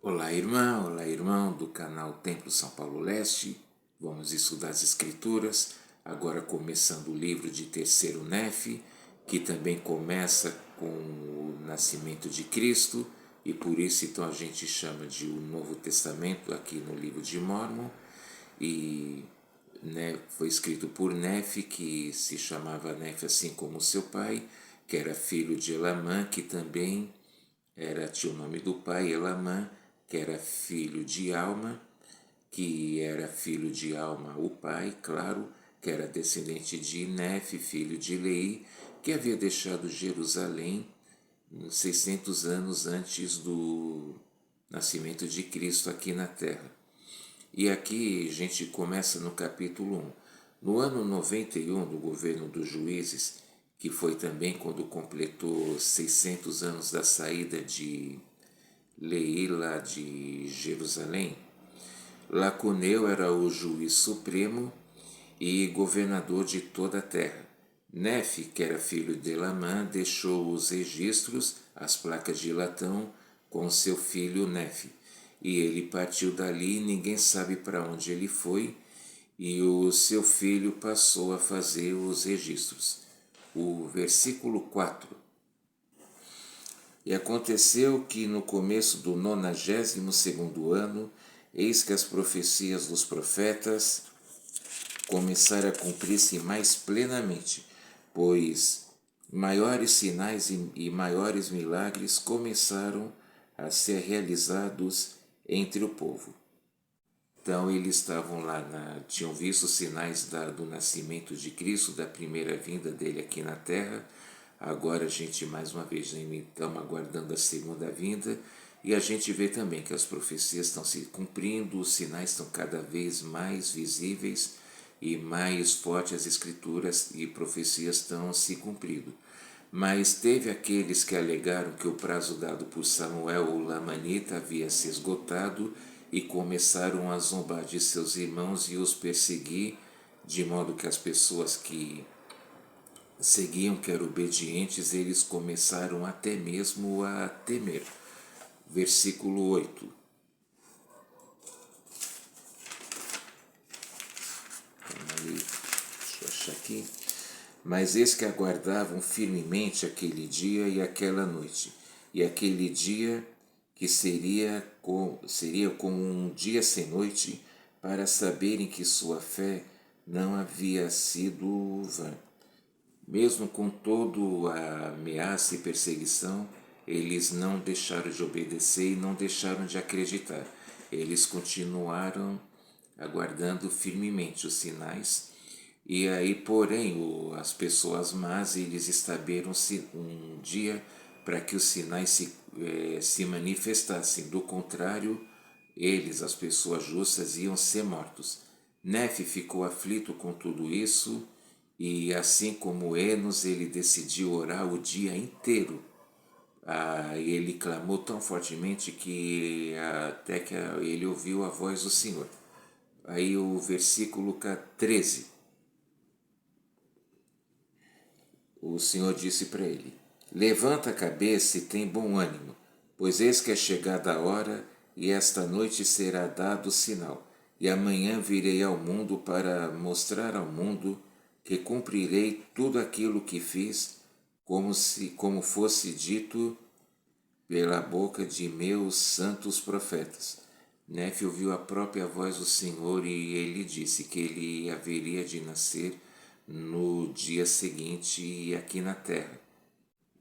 Olá irmão do canal Templo São Paulo Leste. Vamos estudar as Escrituras, agora começando o livro de Terceiro Nefe, que também começa com o nascimento de Cristo, e por isso então a gente chama de o Novo Testamento aqui no livro de Mórmon, e foi escrito por Nefe, que se chamava Nefe assim como seu pai, que era filho de Elamã, que também tinha o nome do pai, Elamã, que era filho de Alma, que era filho de Alma, o pai, claro, que era descendente de Nefe, filho de Lei, que havia deixado Jerusalém 600 anos antes do nascimento de Cristo aqui na Terra. E aqui a gente começa no capítulo 1. No ano 91 do governo dos juízes, que foi também quando completou 600 anos da saída de Leila de Jerusalém, Lacuneu era o juiz supremo e governador de toda a terra. Nefe, que era filho de Elamã, deixou os registros, as placas de latão, com seu filho Nefe. E ele partiu dali, ninguém sabe para onde ele foi, e o seu filho passou a fazer os registros. O versículo 4. E aconteceu que no começo do 92º ano, eis que as profecias dos profetas começaram a cumprir-se mais plenamente, pois maiores sinais e maiores milagres começaram a ser realizados entre o povo. Então eles estavam lá, tinham visto os sinais do nascimento de Cristo, da primeira vinda dele aqui na Terra. Agora a gente mais uma vez estamos aguardando a segunda vinda, e a gente vê também que as profecias estão se cumprindo, os sinais estão cada vez mais visíveis e mais fortes, as escrituras e profecias estão se cumprindo. Mas teve aqueles que alegaram que o prazo dado por Samuel ou Lamanita havia se esgotado e começaram a zombar de seus irmãos e os perseguir, de modo que as pessoas que seguiam, que eram obedientes, eles começaram até mesmo a temer. Versículo 8. Deixa eu achar aqui. Mas eis que aguardavam firmemente aquele dia e aquela noite, e aquele dia que seria como um dia sem noite, para saberem que sua fé não havia sido vã. Mesmo com toda a ameaça e perseguição, eles não deixaram de obedecer e não deixaram de acreditar. Eles continuaram aguardando firmemente os sinais. E aí, porém, as pessoas más, eles estabeleceram um dia para que os sinais se manifestassem. Do contrário, eles, as pessoas justas, iam ser mortos. Nefe ficou aflito com tudo isso, e assim como Enos, ele decidiu orar o dia inteiro. Ele clamou tão fortemente que até que ele ouviu a voz do Senhor. Aí o versículo 13. O Senhor disse para ele: levanta a cabeça e tem bom ânimo, pois eis que é chegada a hora, e esta noite será dado o sinal, e amanhã virei ao mundo para mostrar ao mundo que cumprirei tudo aquilo que fiz, como fosse dito pela boca de meus santos profetas. Nefe ouviu a própria voz do Senhor, e ele disse que ele haveria de nascer no dia seguinte aqui na terra.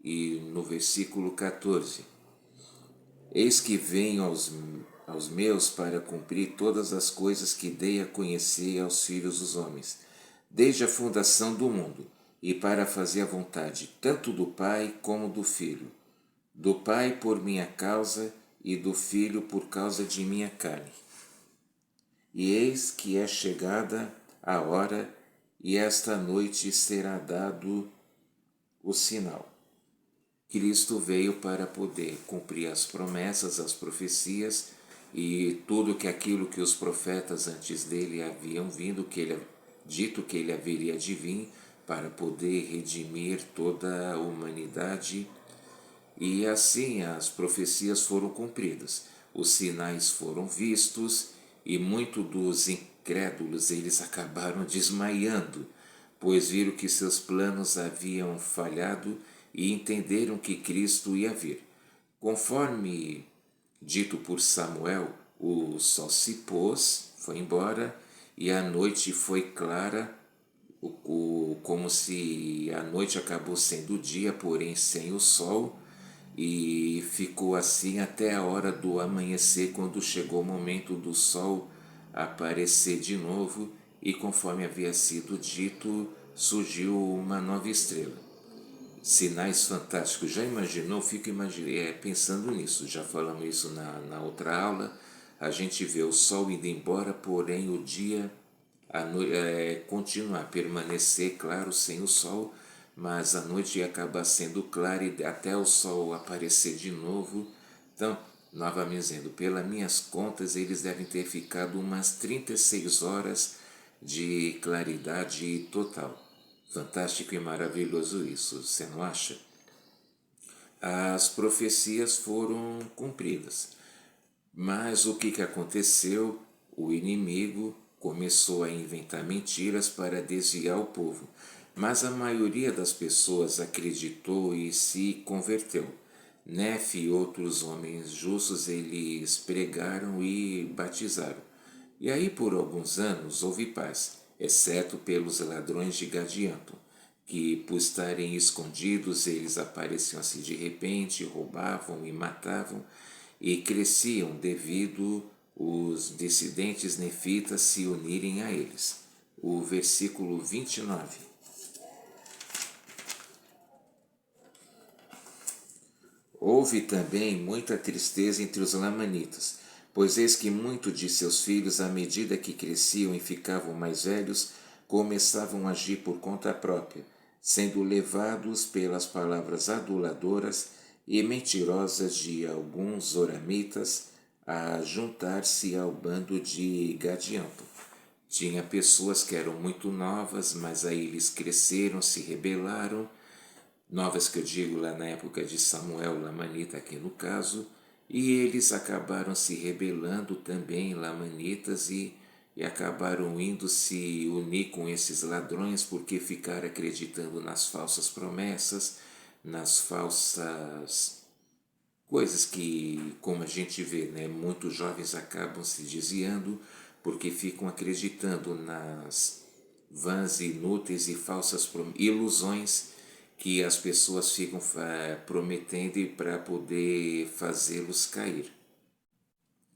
E no versículo 14: eis que venho aos meus para cumprir todas as coisas que dei a conhecer aos filhos dos homens, desde a fundação do mundo, e para fazer a vontade tanto do Pai como do Filho, do Pai por minha causa e do Filho por causa de minha carne. E eis que é chegada a hora, e esta noite será dado o sinal. Cristo veio para poder cumprir as promessas, as profecias e tudo aquilo que os profetas antes dele haviam dito que ele haveria de vir para poder redimir toda a humanidade. E assim as profecias foram cumpridas. os sinais foram vistos e muito dos incrédulos eles acabaram desmaiando, pois viram que seus planos haviam falhado e entenderam que Cristo ia vir. Conforme dito por Samuel, o sol se pôs, foi embora, e a noite foi clara, como se a noite acabou sendo o dia, porém sem o sol, e ficou assim até a hora do amanhecer, quando chegou o momento do sol aparecer de novo, e conforme havia sido dito, surgiu uma nova estrela. Sinais fantásticos. Já imaginou? Fico pensando nisso. Já falamos isso na outra aula. A gente vê o sol indo embora, porém o dia continuar, permanecer claro sem o sol, mas a noite ia acabar sendo clara e até o sol aparecer de novo. Então, novamente dizendo, pelas minhas contas, eles devem ter ficado umas 36 horas de claridade total. Fantástico e maravilhoso isso, você não acha? As profecias foram cumpridas. Mas o que aconteceu? O inimigo começou a inventar mentiras para desviar o povo. Mas a maioria das pessoas acreditou e se converteu. Nefe e outros homens justos eles pregaram e batizaram. E aí por alguns anos houve paz, exceto pelos ladrões de Gadianton, que por estarem escondidos eles apareciam assim de repente, roubavam e matavam, e cresciam devido os dissidentes nefitas se unirem a eles. O versículo 29. Houve também muita tristeza entre os lamanitas, pois eis que muitos de seus filhos, à medida que cresciam e ficavam mais velhos, começavam a agir por conta própria, sendo levados pelas palavras aduladoras e mentirosas de alguns oramitas a juntar-se ao bando de Gadianton. Tinha pessoas que eram muito novas, mas aí eles cresceram, se rebelaram, novas que eu digo lá na época de Samuel Lamanita aqui no caso, e eles acabaram se rebelando também, Lamanitas, e acabaram indo se unir com esses ladrões porque ficaram acreditando nas falsas promessas, nas falsas coisas que, como a gente vê, né, muitos jovens acabam se desviando porque ficam acreditando nas vãs, inúteis e falsas ilusões que as pessoas ficam prometendo para poder fazê-los cair.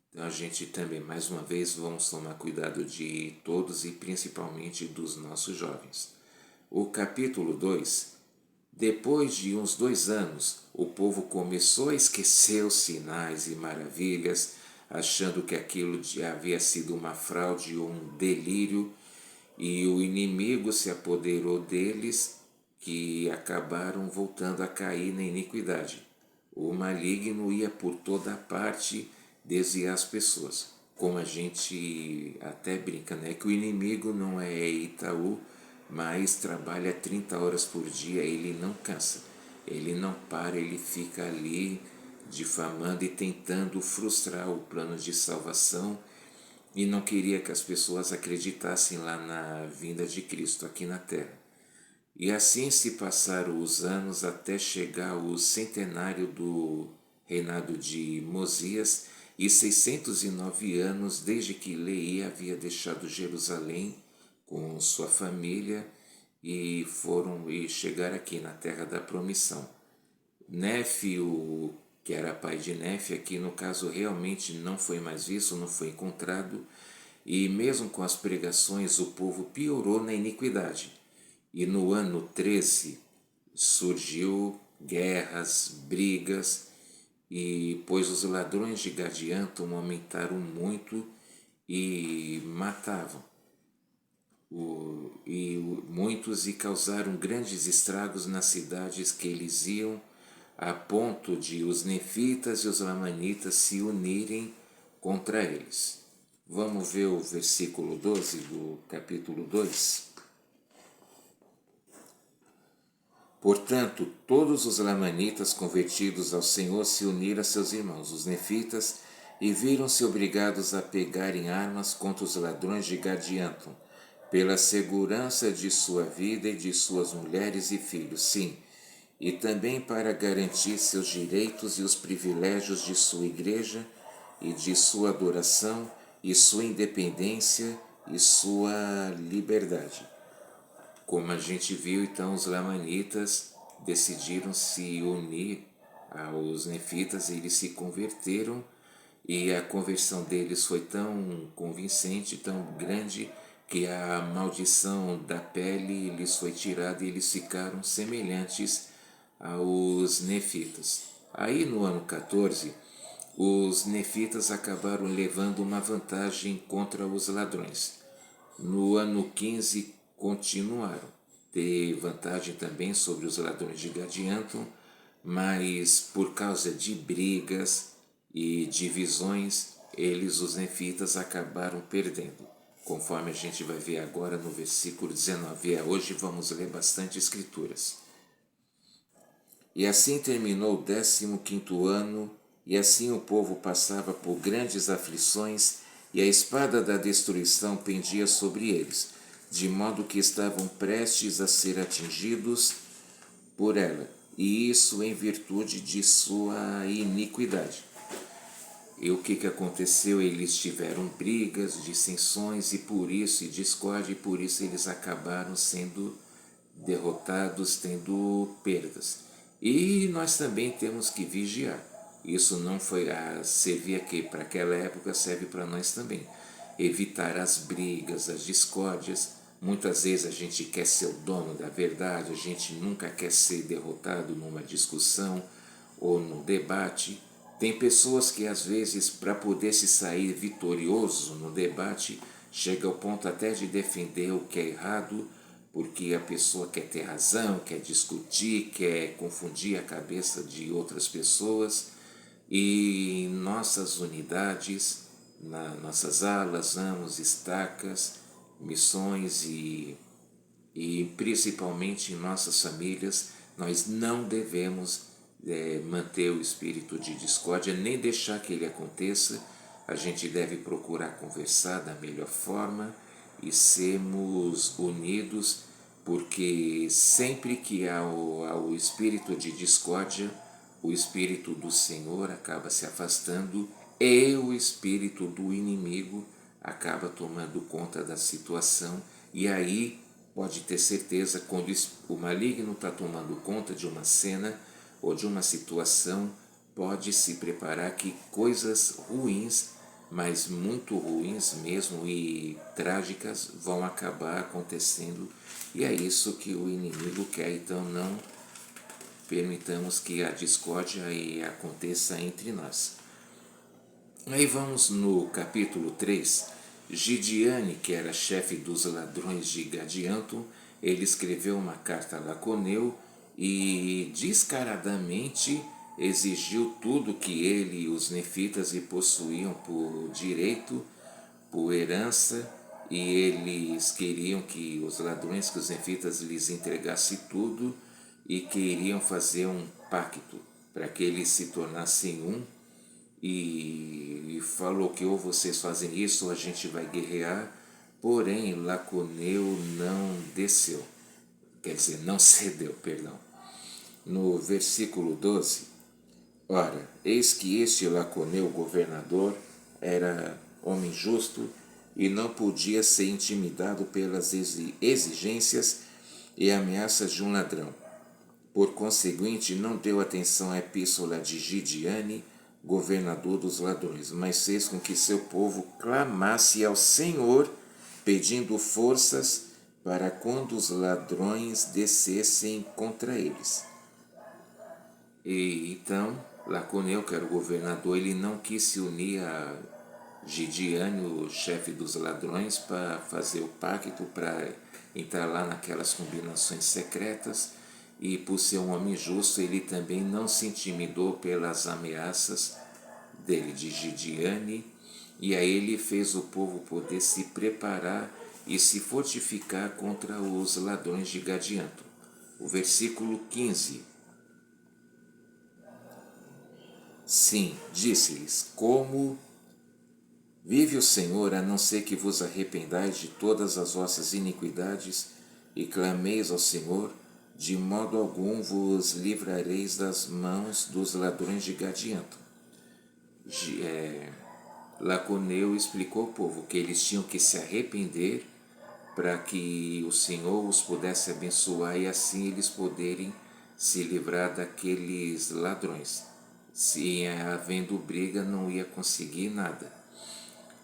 Então a gente também, mais uma vez, vamos tomar cuidado de todos e principalmente dos nossos jovens. O capítulo 2. Depois de uns 2 anos, o povo começou a esquecer os sinais e maravilhas, achando que aquilo havia sido uma fraude ou um delírio, e o inimigo se apoderou deles, que acabaram voltando a cair na iniquidade. O maligno ia por toda parte desviar as pessoas. Como a gente até brinca, né? Que o inimigo não é Itaú, mas trabalha 30 horas por dia, ele não cansa. Ele não para, ele fica ali difamando e tentando frustrar o plano de salvação, e não queria que as pessoas acreditassem lá na vinda de Cristo aqui na terra. E assim se passaram os anos até chegar o centenário do reinado de Mosias e 609 anos desde que Leí havia deixado Jerusalém com sua família e chegaram aqui na terra da promissão. Nefe, que era pai de Nefe, aqui no caso realmente não foi mais visto, não foi encontrado, e mesmo com as pregações o povo piorou na iniquidade. E no ano 13 surgiu guerras, brigas, e pois os ladrões de Gadianton aumentaram muito e matavam muitos e causaram grandes estragos nas cidades que eles iam, a ponto de os nefitas e os lamanitas se unirem contra eles. Vamos ver o versículo 12 do capítulo 2. Portanto, todos os lamanitas convertidos ao Senhor se uniram a seus irmãos, os nefitas, e viram-se obrigados a pegarem armas contra os ladrões de Gadianton, pela segurança de sua vida e de suas mulheres e filhos, sim, e também para garantir seus direitos e os privilégios de sua igreja e de sua adoração e sua independência e sua liberdade. Como a gente viu, então, os lamanitas decidiram se unir aos nefitas, eles se converteram e a conversão deles foi tão convincente, tão grande, que a maldição da pele lhes foi tirada e eles ficaram semelhantes aos nefitas. Aí no ano 14, os nefitas acabaram levando uma vantagem contra os ladrões. No ano 15, continuaram. Ter vantagem também sobre os ladrões de Gadianton, mas por causa de brigas e divisões, eles, os nefitas, acabaram perdendo. Conforme a gente vai ver agora no versículo 19. Hoje vamos ler bastante escrituras. E assim terminou o 15º ano, e assim o povo passava por grandes aflições, e a espada da destruição pendia sobre eles, de modo que estavam prestes a ser atingidos por ela, e isso em virtude de sua iniquidade. E o que aconteceu? Eles tiveram brigas, dissensões e por isso, e discórdia, e por isso eles acabaram sendo derrotados, tendo perdas. E nós também temos que vigiar. Isso não foi a servir aqui para aquela época, serve para nós também. Evitar as brigas, as discórdias. Muitas vezes a gente quer ser o dono da verdade, a gente nunca quer ser derrotado numa discussão ou num debate. Tem pessoas que às vezes, para poder se sair vitorioso no debate, chega ao ponto até de defender o que é errado, porque a pessoa quer ter razão, quer discutir, quer confundir a cabeça de outras pessoas. E em nossas unidades, nossas alas, ramos, estacas, missões e principalmente em nossas famílias, nós não devemos manter o espírito de discórdia, nem deixar que ele aconteça. A gente deve procurar conversar da melhor forma e sermos unidos, porque sempre que há o espírito de discórdia, o espírito do Senhor acaba se afastando e o espírito do inimigo acaba tomando conta da situação. E aí pode ter certeza, quando o maligno está tomando conta de uma cena ou de uma situação, pode se preparar que coisas ruins, mas muito ruins mesmo e trágicas, vão acabar acontecendo. E é isso que o inimigo quer. Então não permitamos que a discórdia aconteça entre nós. Aí vamos no capítulo 3. Gideane, que era chefe dos ladrões de Gadianton, ele escreveu uma carta a Laconeu e descaradamente exigiu tudo que ele e os nefitas lhe possuíam por direito, por herança, e eles queriam que os ladrões, que os nefitas lhes entregassem tudo e queriam fazer um pacto para que eles se tornassem um. E falou que ou vocês fazem isso ou a gente vai guerrear. Porém, Laconeu não desceu, quer dizer, não cedeu, perdão. No versículo 12, ora, eis que este Laconeu, governador, era homem justo e não podia ser intimidado pelas exigências e ameaças de um ladrão. Por conseguinte, não deu atenção à epístola de Gideane, governador dos ladrões, mas fez com que seu povo clamasse ao Senhor, pedindo forças para quando os ladrões descessem contra eles. E então, Laconeu, que era o governador, ele não quis se unir a Gideane, o chefe dos ladrões, para fazer o pacto, para entrar lá naquelas combinações secretas. E por ser um homem justo, ele também não se intimidou pelas ameaças dele, de Gideane, e aí ele fez o povo poder se preparar e se fortificar contra os ladrões de Gadianton. O versículo 15. Sim, disse-lhes: Como vive o Senhor, a não ser que vos arrependais de todas as vossas iniquidades e clameis ao Senhor, de modo algum vos livrareis das mãos dos ladrões de Gadianto. Laconeu explicou ao povo que eles tinham que se arrepender para que o Senhor os pudesse abençoar e assim eles poderem se livrar daqueles ladrões. Se havendo briga, não ia conseguir nada.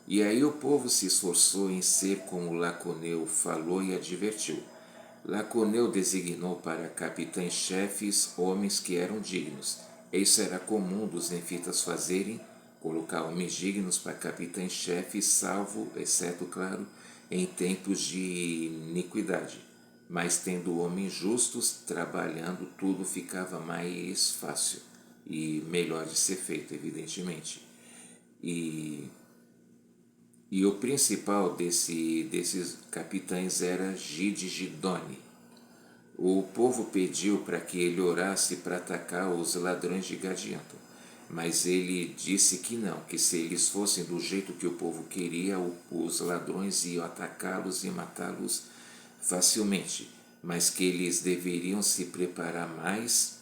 E aí o povo se esforçou em ser como Laconeu falou e advertiu. Laconeu designou para capitães-chefes homens que eram dignos. Isso era comum dos nefitas fazerem, colocar homens dignos para capitães-chefes, salvo, exceto, claro, em tempos de iniquidade. Mas tendo homens justos trabalhando, tudo ficava mais fácil e melhor de ser feito, evidentemente. E o principal desses capitães era Gidgidone. O povo pediu para que ele orasse para atacar os ladrões de Gadianto, mas ele disse que não, que se eles fossem do jeito que o povo queria, os ladrões iam atacá-los e matá-los facilmente, mas que eles deveriam se preparar mais,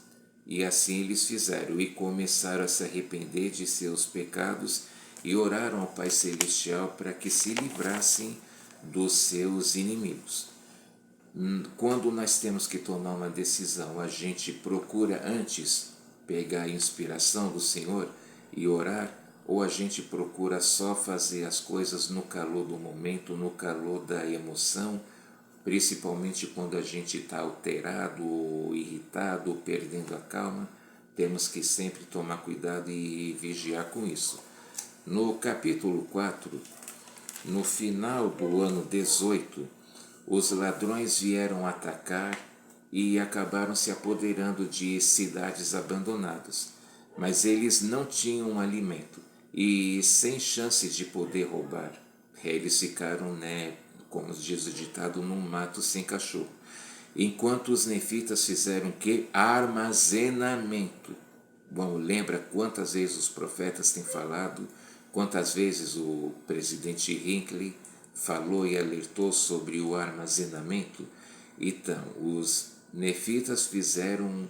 e assim eles fizeram, e começaram a se arrepender de seus pecados e oraram ao Pai Celestial para que se livrassem dos seus inimigos. Quando nós temos que tomar uma decisão, a gente procura antes pegar a inspiração do Senhor e orar, ou a gente procura só fazer as coisas no calor do momento, no calor da emoção, principalmente quando a gente está alterado, ou irritado, ou perdendo a calma. Temos que sempre tomar cuidado e vigiar com isso. No capítulo 4, no final do ano 18, os ladrões vieram atacar e acabaram se apoderando de cidades abandonadas. Mas eles não tinham alimento e sem chances de poder roubar. Eles ficaram, como diz o ditado, num mato sem cachorro. Enquanto os nefitas fizeram que? Armazenamento. Bom, lembra quantas vezes os profetas têm falado, quantas vezes o presidente Hinckley falou e alertou sobre o armazenamento? Então, os nefitas fizeram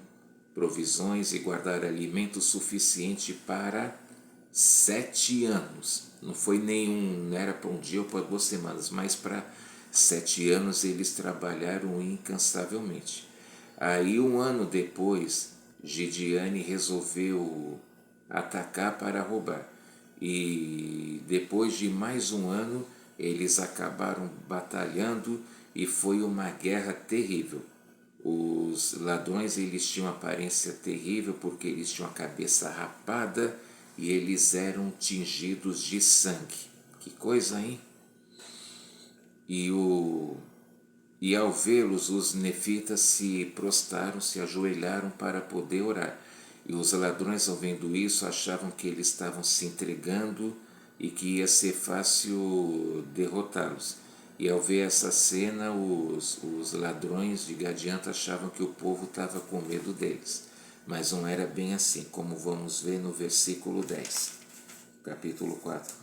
provisões e guardaram alimento suficiente para 7 anos. Não foi nenhum, não era para um dia ou para 2 semanas, mas para 7 anos eles trabalharam incansavelmente. Aí, um ano depois, Gideane resolveu atacar para roubar. E depois de mais um ano, eles acabaram batalhando e foi uma guerra terrível. Os ladrões eles tinham aparência terrível porque eles tinham a cabeça rapada e eles eram tingidos de sangue. Que coisa, hein? E ao vê-los, os nefitas se prostraram, se ajoelharam para poder orar. E os ladrões, ao vendo isso, achavam que eles estavam se entregando e que ia ser fácil derrotá-los. E ao ver essa cena, os ladrões de Gadianto achavam que o povo estava com medo deles. Mas não era bem assim, como vamos ver no versículo 10, capítulo 4.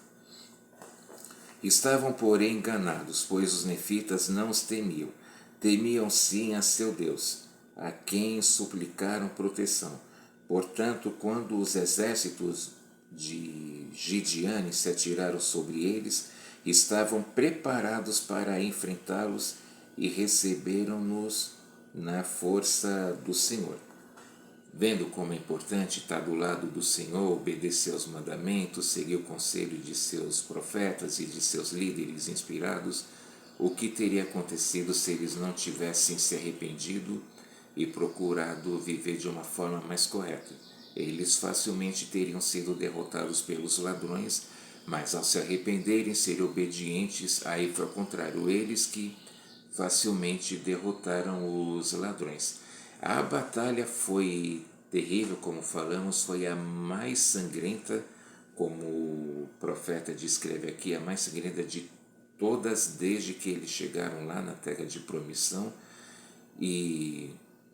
Estavam, porém, enganados, pois os nefitas não os temiam. Temiam sim a seu Deus, a quem suplicaram proteção. Portanto, quando os exércitos de Gideane se atiraram sobre eles, estavam preparados para enfrentá-los e receberam-nos na força do Senhor. Vendo como é importante estar do lado do Senhor, obedecer aos mandamentos, seguir o conselho de seus profetas e de seus líderes inspirados, o que teria acontecido se eles não tivessem se arrependido e procurado viver de uma forma mais correta? Eles facilmente teriam sido derrotados pelos ladrões, mas ao se arrependerem, serem obedientes, aí foi ao contrário, eles que facilmente derrotaram os ladrões. A batalha foi terrível, como falamos, foi a mais sangrenta, como o profeta descreve aqui, a mais sangrenta de todas desde que eles chegaram lá na terra de promissão, e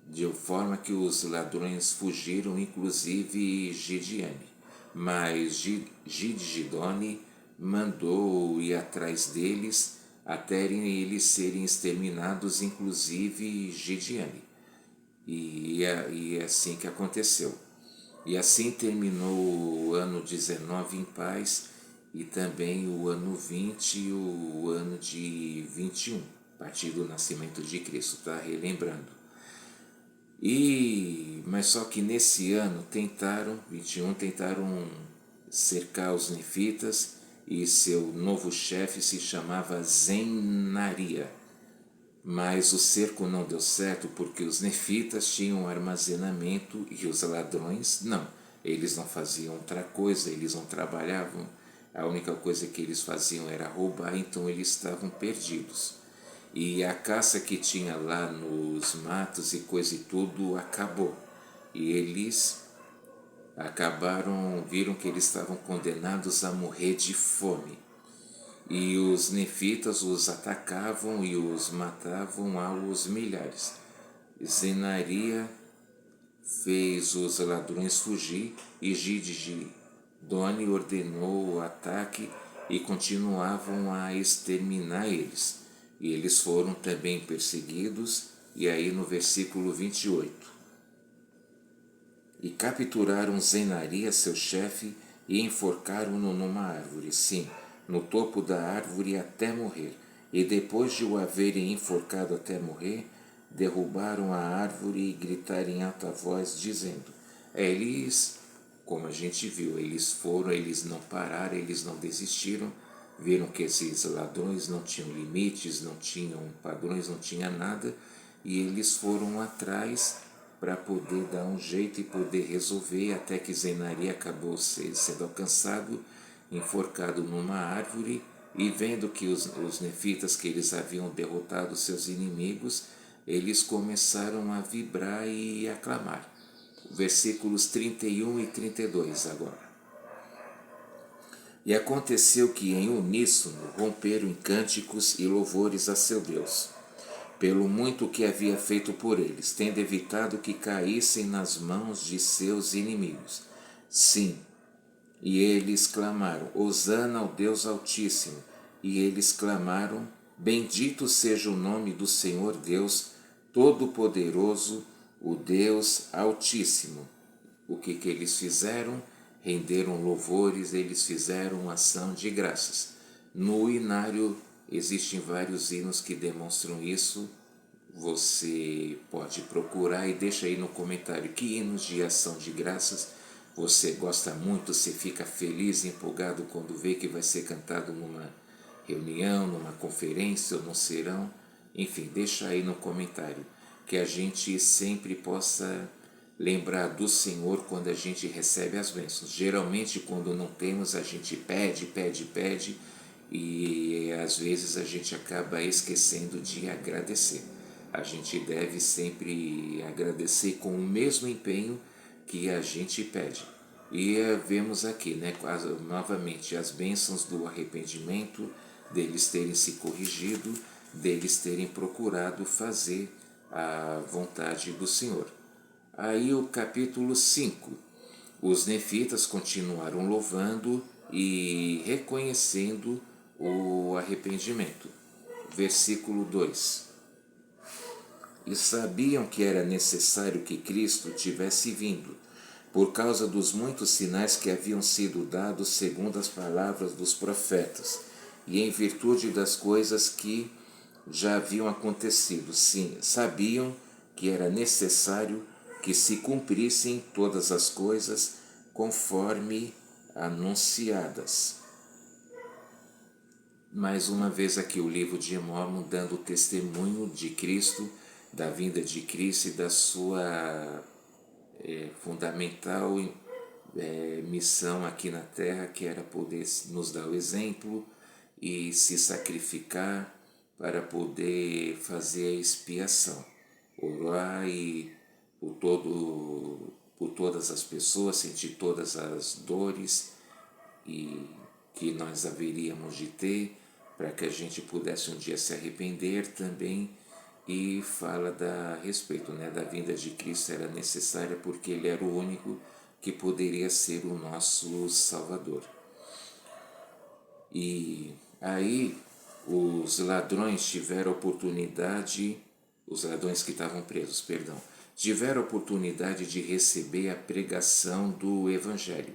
de forma que os ladrões fugiram, inclusive Gideane. mas Gidgidone mandou ir atrás deles até eles serem exterminados, inclusive Gideane. E é assim que aconteceu. E assim terminou o ano 19 em paz e também o ano 20 e o ano de 21, a partir do nascimento de Cristo, está relembrando. Mas só que nesse ano 21, tentaram cercar os nefitas e seu novo chefe se chamava Zenaria. Mas o cerco não deu certo porque os nefitas tinham armazenamento e os ladrões não. Eles não faziam outra coisa, eles não trabalhavam. A única coisa que eles faziam era roubar, então eles estavam perdidos. E a caça que tinha lá nos matos e coisa e tudo acabou. E eles viram que eles estavam condenados a morrer de fome. E os nefitas os atacavam e os matavam aos milhares. Zenaria fez os ladrões fugir e Gidgidone ordenou o ataque e continuavam a exterminar eles. E eles foram também perseguidos, e aí no versículo 28. E capturaram Zenaria, seu chefe, e enforcaram-no numa árvore, sim, no topo da árvore até morrer. E depois de o haverem enforcado até morrer, derrubaram a árvore e gritaram em alta voz, dizendo: eles, como a gente viu, eles não pararam, eles não desistiram, viram que esses ladrões não tinham limites, não tinham padrões, não tinha nada, e eles foram atrás para poder dar um jeito e poder resolver, até que Zenaria acabou sendo alcançado, enforcado numa árvore, e vendo que os nefitas, que eles haviam derrotado seus inimigos, eles começaram a vibrar e aclamar. Versículos 31 e 32 agora. E aconteceu que em uníssono romperam em cânticos e louvores a seu Deus, pelo muito que havia feito por eles, tendo evitado que caíssem nas mãos de seus inimigos. Sim, e eles clamaram: Hosana ao Deus Altíssimo. E eles clamaram: Bendito seja o nome do Senhor Deus Todo-Poderoso, o Deus Altíssimo. O que eles fizeram? Renderam louvores, eles fizeram ação de graças. No hinário existem vários hinos que demonstram isso. Você pode procurar e deixa aí no comentário que hinos de ação de graças você gosta muito, você fica feliz, empolgado quando vê que vai ser cantado numa reunião, numa conferência ou num serão. Enfim, deixa aí no comentário, que a gente sempre possa lembrar do Senhor quando a gente recebe as bênçãos. Geralmente, quando não temos, a gente pede, e às vezes a gente acaba esquecendo de agradecer. A gente deve sempre agradecer com o mesmo empenho que a gente pede. E vemos aqui, né, novamente, as bênçãos do arrependimento, deles terem se corrigido, deles terem procurado fazer a vontade do Senhor. Aí o capítulo 5. Os nefitas continuaram louvando e reconhecendo o arrependimento. Versículo 2. E sabiam que era necessário que Cristo tivesse vindo, por causa dos muitos sinais que haviam sido dados segundo as palavras dos profetas, e em virtude das coisas que já haviam acontecido. Sim, sabiam que era necessário que se cumprissem todas as coisas conforme anunciadas. Mais uma vez aqui o livro de Mórmon dando testemunho de Cristo, da vinda de Cristo e da sua fundamental missão aqui na Terra, que era poder nos dar o exemplo e se sacrificar para poder fazer a expiação, orar e por todas as pessoas, sentir todas as dores e que nós haveríamos de ter, para que a gente pudesse um dia se arrepender também. E fala a respeito, né, da vinda de Cristo era necessária porque ele era o único que poderia ser o nosso Salvador. E aí os ladrões tiveram oportunidade, os ladrões que estavam presos, perdão, tiveram oportunidade de receber a pregação do Evangelho.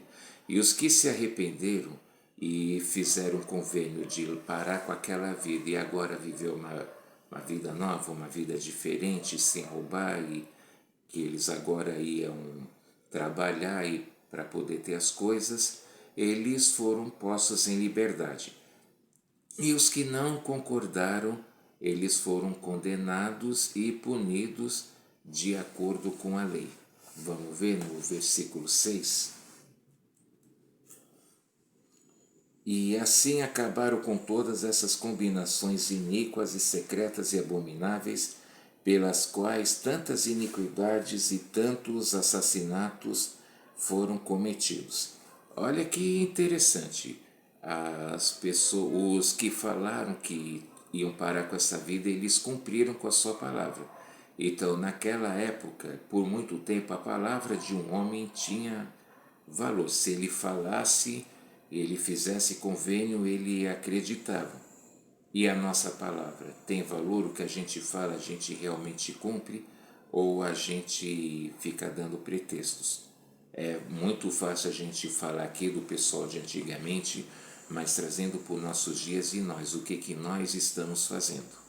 E os que se arrependeram e fizeram um convênio de parar com aquela vida e agora viver uma vida nova, uma vida diferente, sem roubar, e que eles agora iam trabalhar e para poder ter as coisas, eles foram postos em liberdade. E os que não concordaram, eles foram condenados e punidos de acordo com a lei. Vamos ver no versículo 6. E assim acabaram com todas essas combinações iníquas e secretas e abomináveis, pelas quais tantas iniquidades e tantos assassinatos foram cometidos. Olha que interessante. As pessoas, os que falaram que iam parar com essa vida, eles cumpriram com a sua palavra. Então, naquela época, por muito tempo, a palavra de um homem tinha valor. Se ele falasse, ele fizesse convênio, ele acreditava. E a nossa palavra tem valor? O que a gente fala, a gente realmente cumpre? Ou a gente fica dando pretextos? É muito fácil a gente falar aqui do pessoal de antigamente, mas trazendo para os nossos dias e nós, o que nós estamos fazendo.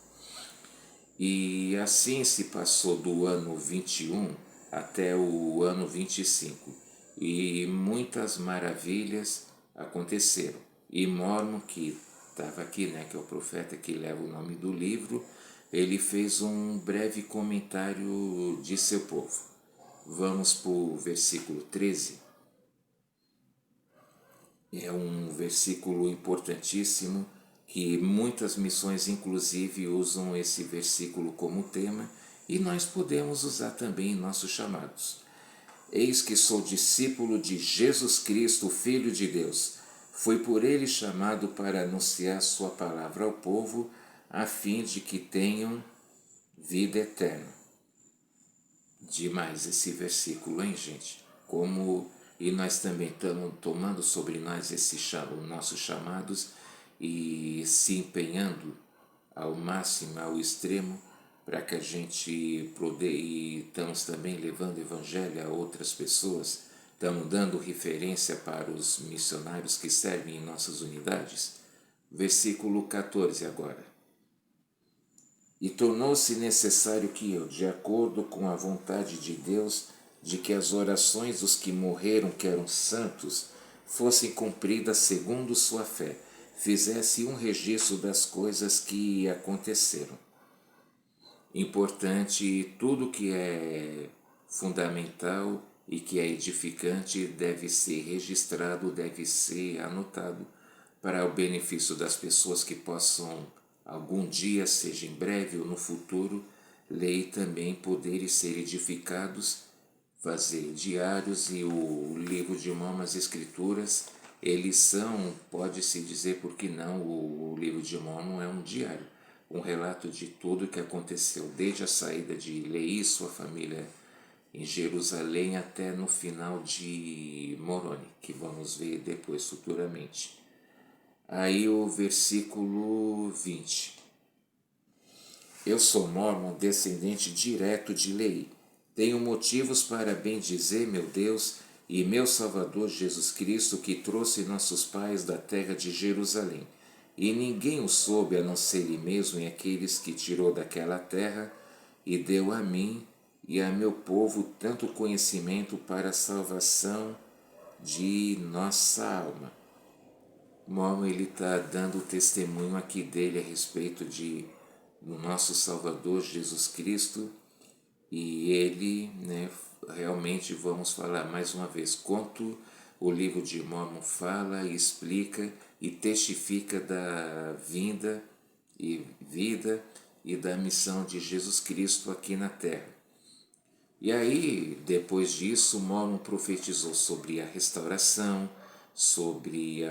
E assim se passou do ano 21 até o ano 25, e muitas maravilhas aconteceram. E Mormon, que estava aqui, né, que é o profeta que leva o nome do livro, ele fez um breve comentário de seu povo. Vamos para o versículo 13. É um versículo importantíssimo, que muitas missões inclusive usam esse versículo como tema, e nós podemos usar também em nossos chamados. Eis que sou discípulo de Jesus Cristo, Filho de Deus. Fui por ele chamado para anunciar sua palavra ao povo, a fim de que tenham vida eterna. Demais esse versículo, hein, gente? E nós também estamos tomando sobre nós os nossos chamados e se empenhando ao máximo, ao extremo, para que a gente e estamos também levando o evangelho a outras pessoas, estamos dando referência para os missionários que servem em nossas unidades. Versículo 14 agora. E tornou-se necessário que eu, de acordo com a vontade de Deus, de que as orações dos que morreram, que eram santos, fossem cumpridas segundo sua fé, fizesse um registro das coisas que aconteceram. Importante, tudo que é fundamental e que é edificante deve ser registrado, deve ser anotado, para o benefício das pessoas que possam algum dia, seja em breve ou no futuro, ler e também poderem ser edificados, fazer diários. E o livro de Mormon, as escrituras, eles são, pode-se dizer, por que não, o livro de Mormon é um diário, um relato de tudo que aconteceu, desde a saída de Leí e sua família em Jerusalém até no final de Moroni, que vamos ver depois futuramente. Aí o versículo 20. Eu sou Mormon, descendente direto de Leí. Tenho motivos para bendizer meu Deus e meu Salvador Jesus Cristo, que trouxe nossos pais da terra de Jerusalém. E ninguém o soube a não ser ele mesmo e aqueles que tirou daquela terra e deu a mim e a meu povo tanto conhecimento para a salvação de nossa alma. Mormon, ele está dando o testemunho aqui dele a respeito do nosso Salvador Jesus Cristo, e ele, né, realmente vamos falar mais uma vez quanto o livro de Mormon fala e explica e testifica da vinda e vida e da missão de Jesus Cristo aqui na Terra. E aí, depois disso, Mormon profetizou sobre a restauração, sobre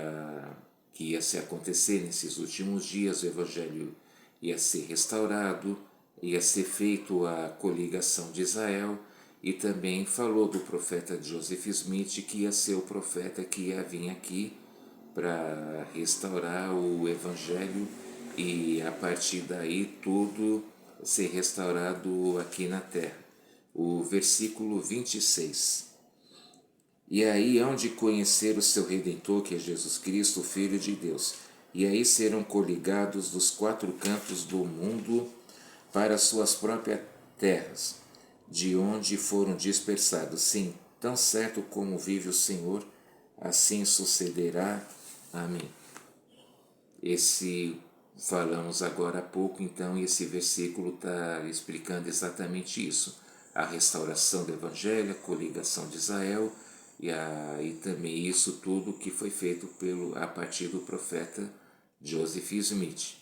que ia se acontecer nesses últimos dias, o Evangelho ia ser restaurado, ia ser feito a coligação de Israel, e também falou do profeta Joseph Smith, que ia ser o profeta que ia vir aqui para restaurar o Evangelho e a partir daí tudo ser restaurado aqui na terra. O versículo 26. E aí hão de conhecer o seu Redentor, que é Jesus Cristo, o Filho de Deus. E aí serão coligados dos quatro cantos do mundo para suas próprias terras, de onde foram dispersados. Sim, tão certo como vive o Senhor, assim sucederá. Amém. Esse falamos agora há pouco, então, e esse versículo está explicando exatamente isso. A restauração do Evangelho, a coligação de Israel e também isso tudo que foi feito a partir do profeta Joseph Smith.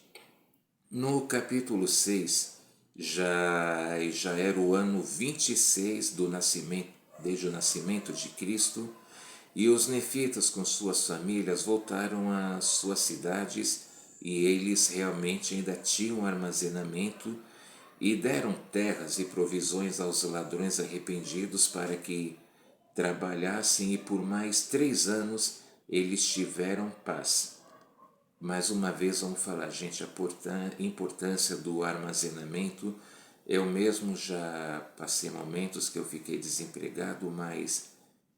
No capítulo 6, já era o ano 26 do nascimento, desde o nascimento de Cristo, e os nefitas com suas famílias voltaram às suas cidades e eles realmente ainda tinham armazenamento e deram terras e provisões aos ladrões arrependidos para que trabalhassem e por mais 3 anos eles tiveram paz. Mais uma vez vamos falar, gente, a importância do armazenamento. Eu mesmo já passei momentos que eu fiquei desempregado, mas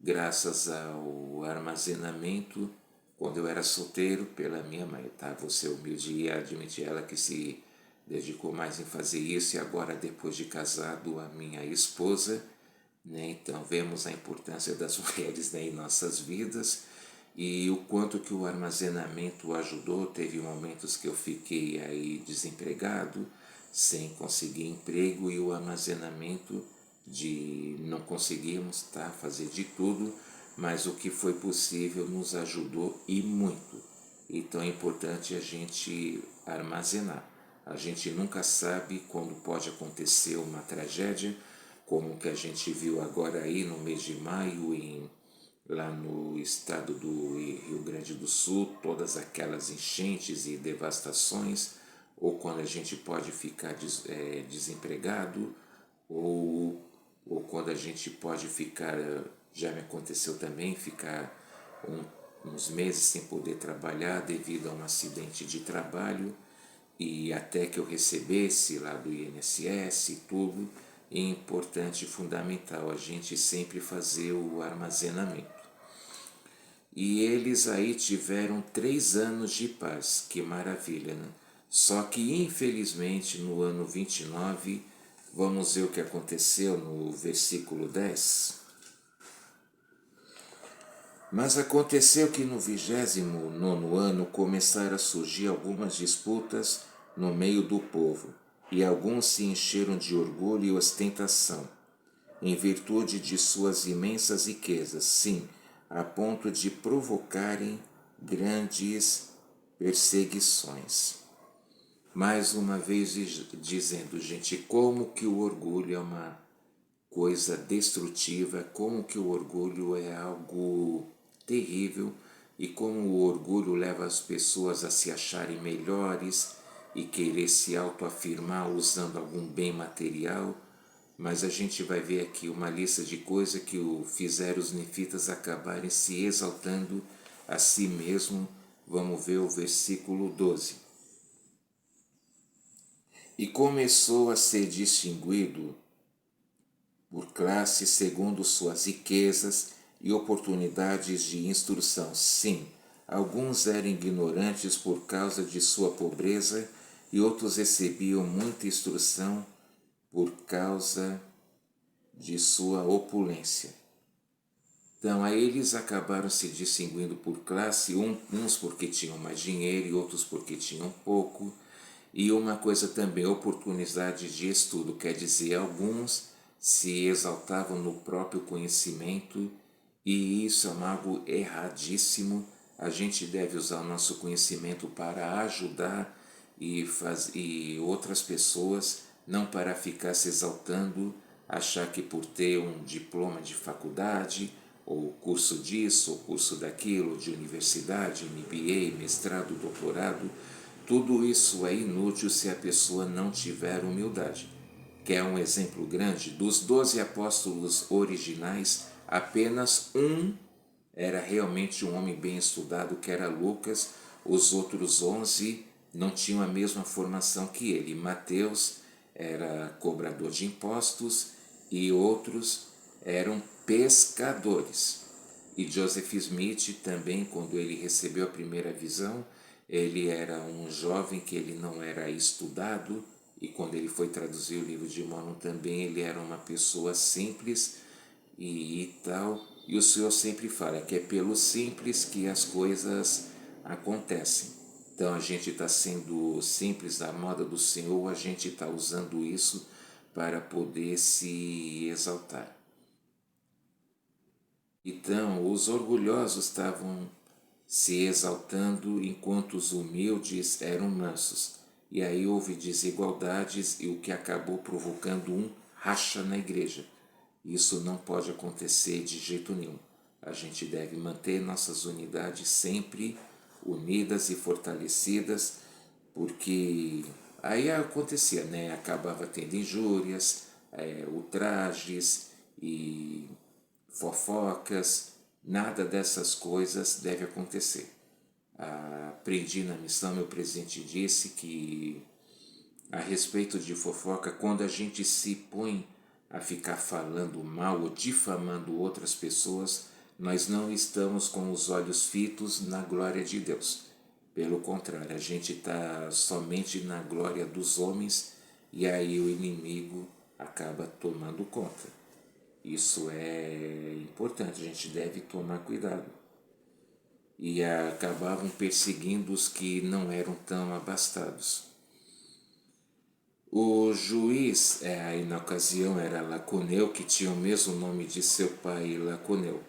graças ao armazenamento, quando eu era solteiro, pela minha mãe, tá? Vou ser humilde e admitir ela que se dedicou mais em fazer isso, e agora depois de casado, a minha esposa, né? Então vemos a importância das mulheres, né, em nossas vidas e o quanto que o armazenamento ajudou. Teve momentos que eu fiquei aí desempregado, sem conseguir emprego, e o armazenamento de não conseguirmos, tá, fazer de tudo, mas o que foi possível nos ajudou e muito. Então é importante a gente armazenar. A gente nunca sabe quando pode acontecer uma tragédia, como que a gente viu agora aí no mês de maio lá no estado do Rio Grande do Sul, todas aquelas enchentes e devastações, ou quando a gente pode ficar desempregado, ou quando a gente pode ficar, já me aconteceu também, ficar uns meses sem poder trabalhar devido a um acidente de trabalho, e até que eu recebesse lá do INSS e tudo. É importante e fundamental a gente sempre fazer o armazenamento. E eles aí tiveram 3 anos de paz, que maravilha, né? Só que infelizmente no ano 29, vamos ver o que aconteceu no versículo 10. Mas aconteceu que no 29º ano começaram a surgir algumas disputas no meio do povo, e alguns se encheram de orgulho e ostentação, em virtude de suas imensas riquezas, sim, a ponto de provocarem grandes perseguições. Mais uma vez dizendo, gente, como que o orgulho é uma coisa destrutiva, como que o orgulho é algo terrível e como o orgulho leva as pessoas a se acharem melhores e querer se autoafirmar usando algum bem material. Mas a gente vai ver aqui uma lista de coisas que fizeram os nefitas acabarem se exaltando a si mesmo. Vamos ver o versículo 12. E começou a ser distinguido por classe segundo suas riquezas e oportunidades de instrução. Sim, alguns eram ignorantes por causa de sua pobreza e outros recebiam muita instrução por causa de sua opulência. Então, aí eles acabaram se distinguindo por classe, uns porque tinham mais dinheiro e outros porque tinham pouco. E uma coisa também, oportunidade de estudo, quer dizer, alguns se exaltavam no próprio conhecimento, e isso é algo erradíssimo. A gente deve usar o nosso conhecimento para ajudar e outras pessoas, não para ficar se exaltando, achar que por ter um diploma de faculdade, ou curso disso, ou curso daquilo, de universidade, MBA, mestrado, doutorado, tudo isso é inútil se a pessoa não tiver humildade. quer um exemplo grande? Dos 12 apóstolos originais, apenas um era realmente um homem bem estudado, que era Lucas. Os outros 11 não tinham a mesma formação que ele. Mateus era cobrador de impostos e outros eram pescadores. E Joseph Smith também, quando ele recebeu a primeira visão, ele era um jovem que ele não era estudado, e quando ele foi traduzir o livro de Mórmon também ele era uma pessoa simples e tal. E o Senhor sempre fala que é pelo simples que as coisas acontecem. Então a gente está sendo simples da moda do Senhor, a gente está usando isso para poder se exaltar. Então os orgulhosos estavam se exaltando enquanto os humildes eram mansos. E aí houve desigualdades e o que acabou provocando um racha na igreja. Isso não pode acontecer de jeito nenhum. A gente deve manter nossas unidades sempre unidas e fortalecidas, porque aí acontecia, né? Acabava tendo injúrias, ultrajes e fofocas. Nada dessas coisas deve acontecer. Aprendi na missão, meu presidente disse que a respeito de fofoca, quando a gente se põe a ficar falando mal ou difamando outras pessoas, nós não estamos com os olhos fitos na glória de Deus. Pelo contrário, a gente está somente na glória dos homens e aí o inimigo acaba tomando conta. Isso é importante, a gente deve tomar cuidado. E acabavam perseguindo os que não eram tão abastados. O juiz, aí na ocasião era Laconeu, que tinha o mesmo nome de seu pai, Laconeu.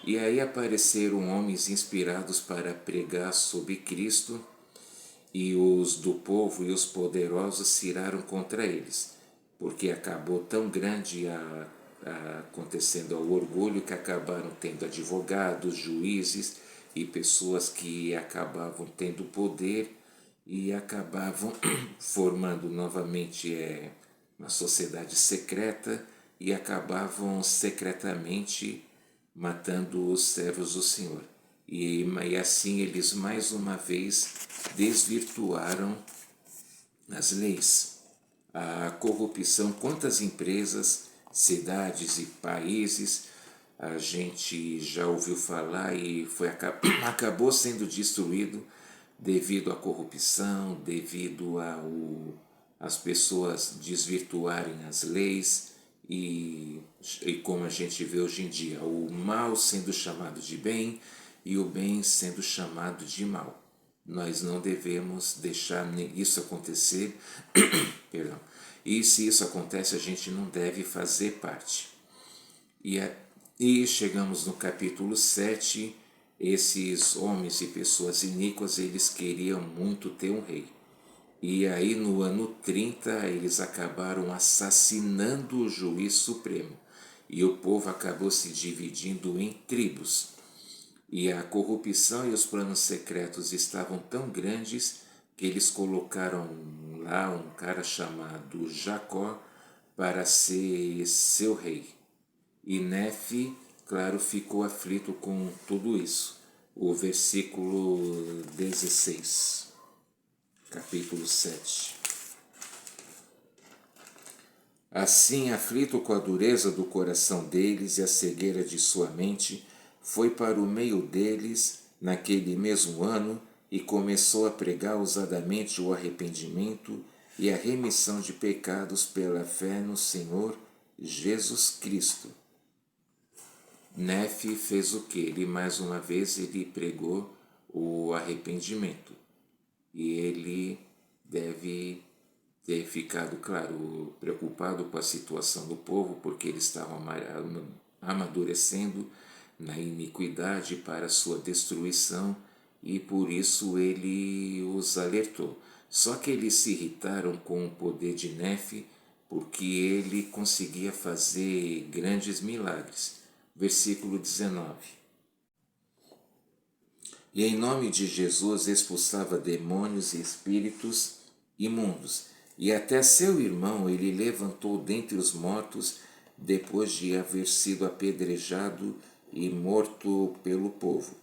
E aí apareceram homens inspirados para pregar sobre Cristo, e os do povo e os poderosos se iraram contra eles, porque acabou tão grande acontecendo ao orgulho que acabaram tendo advogados, juízes e pessoas que acabavam tendo poder e acabavam formando novamente uma sociedade secreta e acabavam secretamente matando os servos do Senhor. E assim eles mais uma vez desvirtuaram as leis. A corrupção, quantas empresas, cidades e países a gente já ouviu falar e acabou sendo destruído devido à corrupção, devido às pessoas desvirtuarem as leis e como a gente vê hoje em dia, o mal sendo chamado de bem e o bem sendo chamado de mal. Nós não devemos deixar isso acontecer, perdão. E se isso acontece, a gente não deve fazer parte. E chegamos no capítulo 7, esses homens e pessoas iníquas, eles queriam muito ter um rei. E aí no ano 30 eles acabaram assassinando o juiz supremo. E o povo acabou se dividindo em tribos. E a corrupção e os planos secretos estavam tão grandes que eles colocaram lá um cara chamado Jacó para ser seu rei. E Nefe, claro, ficou aflito com tudo isso. O versículo 16, capítulo 7. Assim, aflito com a dureza do coração deles e a cegueira de sua mente, foi para o meio deles, naquele mesmo ano, e começou a pregar ousadamente o arrependimento e a remissão de pecados pela fé no Senhor Jesus Cristo. Nefe fez o que? Ele mais uma vez ele pregou o arrependimento. E ele deve ter ficado, claro, preocupado com a situação do povo, porque eles estavam amadurecendo na iniquidade para sua destruição, e por isso ele os alertou. Só que eles se irritaram com o poder de Nefe, porque ele conseguia fazer grandes milagres. Versículo 19. E em nome de Jesus expulsava demônios e espíritos imundos, E até seu irmão ele levantou dentre os mortos, depois de haver sido apedrejado e morto pelo povo.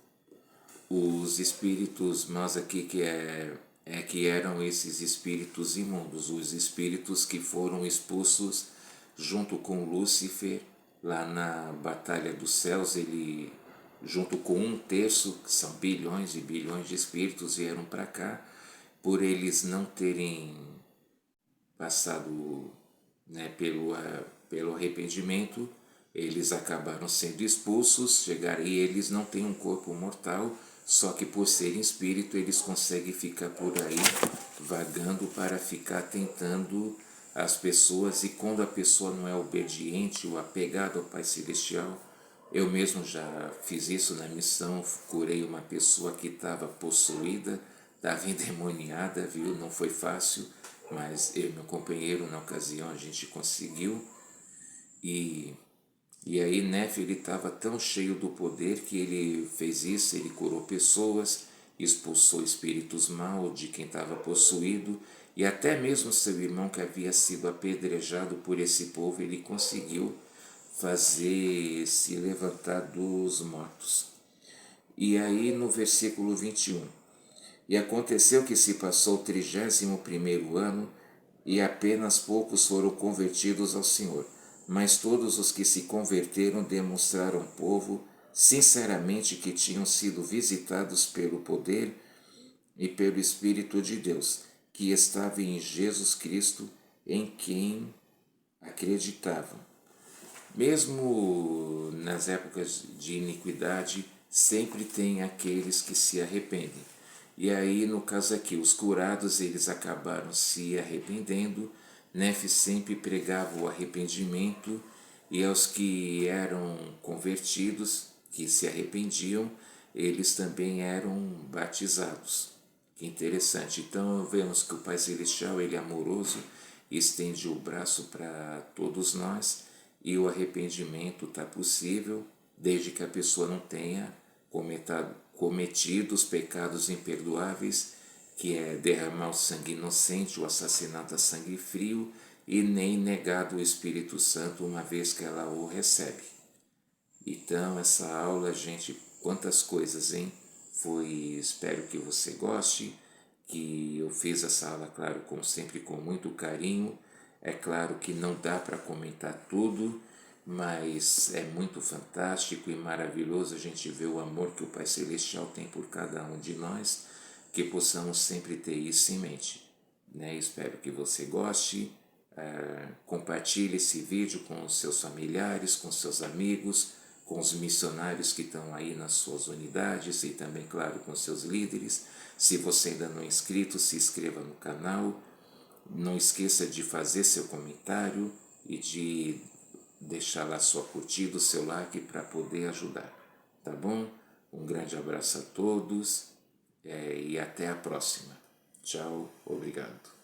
Os espíritos maus aqui que eram esses espíritos imundos, os espíritos que foram expulsos junto com Lúcifer lá na Batalha dos Céus. Ele, junto com um terço, que são bilhões e bilhões de espíritos, vieram para cá, por eles não terem passado, né, pelo arrependimento. Eles acabaram sendo expulsos, chegaram, e eles não têm um corpo mortal, só que por serem espírito eles conseguem ficar por aí vagando para ficar tentando as pessoas. E quando a pessoa não é obediente ou apegada ao Pai Celestial, eu mesmo já fiz isso na missão, curei uma pessoa que estava possuída, estava endemoniada, viu? Não foi fácil, mas eu e meu companheiro, na ocasião, a gente conseguiu. E, e aí Nefe, ele estava tão cheio do poder que ele fez isso, ele curou pessoas, expulsou espíritos maus de quem estava possuído, e até mesmo seu irmão que havia sido apedrejado por esse povo, ele conseguiu fazer se levantar dos mortos. E aí no versículo 21, e aconteceu que se passou o 31º ano, e apenas poucos foram convertidos ao Senhor, mas todos os que se converteram demonstraram ao povo sinceramente que tinham sido visitados pelo poder e pelo Espírito de Deus, que estava em Jesus Cristo, em quem acreditavam. Mesmo nas épocas de iniquidade, sempre tem aqueles que se arrependem. E aí, no caso aqui, os curados, eles acabaram se arrependendo. Nefe sempre pregava o arrependimento, e aos que eram convertidos, que se arrependiam, eles também eram batizados. Que interessante. Então vemos que o Pai Celestial, ele é amoroso, estende o braço para todos nós, e o arrependimento está possível desde que a pessoa não tenha cometido os pecados imperdoáveis, que é derramar o sangue inocente, o assassinato a sangue frio, e nem negado o Espírito Santo uma vez que ela o recebe. Então, essa aula, gente, quantas coisas, hein? Espero que você goste, que eu fiz essa aula, claro, como sempre, com muito carinho. É claro que não dá para comentar tudo, mas é muito fantástico e maravilhoso a gente ver o amor que o Pai Celestial tem por cada um de nós, que possamos sempre ter isso em mente, né? Espero que você goste. Compartilhe esse vídeo com os seus familiares, com seus amigos, com os missionários que estão aí nas suas unidades, e também, claro, com seus líderes. Se você ainda não é inscrito, se inscreva no canal. Não esqueça de fazer seu comentário e de deixar lá sua curtida, o seu like para poder ajudar. Tá bom? Um grande abraço a todos, e até a próxima. Tchau, obrigado.